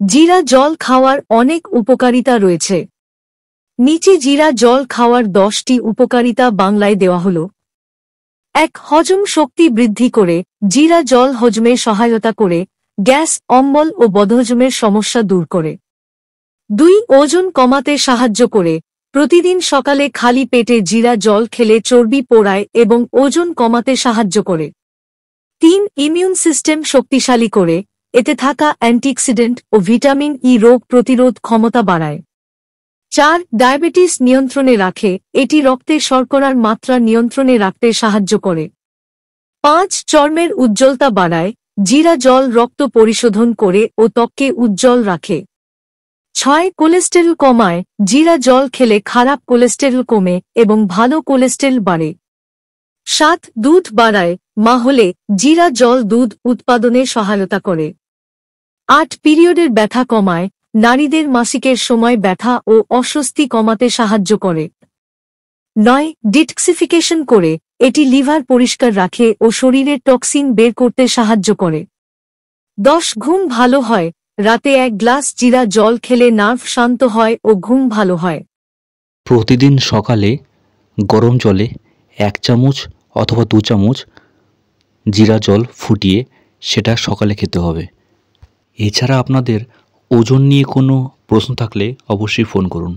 জিরা জল খাওয়ার অনেক উপকারিতা রয়েছে। নিচে জিরা জল খাওয়ার 10টি উপকারিতা বাংলায় দেওয়া হল। 1. হজম শক্তি বৃদ্ধি করে। জিরা জল হজমে সহায়তা করে, গ্যাস, অম্বল ও বদহজমের সমস্যা দূর করে। 2. ওজন কমাতে সাহায্য করে। প্রতিদিন সকালে খালি পেটে জিরা জল খেলে চর্বি পোড়ায় এবং ওজন কমাতে সাহায্য করে। 3. ইমিউন সিস্টেম শক্তিশালী করে। এতে থাকা অ্যান্টিঅক্সিডেন্ট ও ভিটামিন ই রোগ প্রতিরোধ ক্ষমতা বাড়ায়। 4. ডায়াবেটিস নিয়ন্ত্রণে রাখে। এটি রক্তে শর্করার মাত্রা নিয়ন্ত্রণে রাখতে সাহায্য করে। 5. চর্মের উজ্জ্বলতা বাড়ায়। জিরা জল রক্ত পরিশোধন করে ও ত্বককে উজ্জ্বল রাখে। 6. কোলেস্টেরল কমায়। জিরা জল খেলে খারাপ কোলেস্টেরল কমে এবং ভালো কোলেস্টেরল বাড়ে। 7. দুধ বাড়ায়। মা হলে জিরা জল দুধ উৎপাদনে সহায়তা করে। 8. পিরিয়ডের ব্যথা কমায়। নারীদের মাসিকের সময় ব্যথা ও অস্বস্তি কমাতে সাহায্য করে। 9. ডিটক্সিফিকেশন করে। এটি লিভার পরিষ্কার রাখে ও শরীরের টক্সিন বের করতে সাহায্য করে। 10. ঘুম ভালো হয়। রাতে 1 গ্লাস জিরা জল খেলে নার্ভ শান্ত হয় ও ঘুম ভালো হয়। প্রতিদিন সকালে গরম জলে 1 চামচ অথবা 2 চামচ জিরা জল ফুটিয়ে সেটা সকালে খেতে হবে। এছাড়া আপনাদের ওজন নিয়ে কোনো প্রশ্ন থাকলে অবশ্যই ফোন করুন।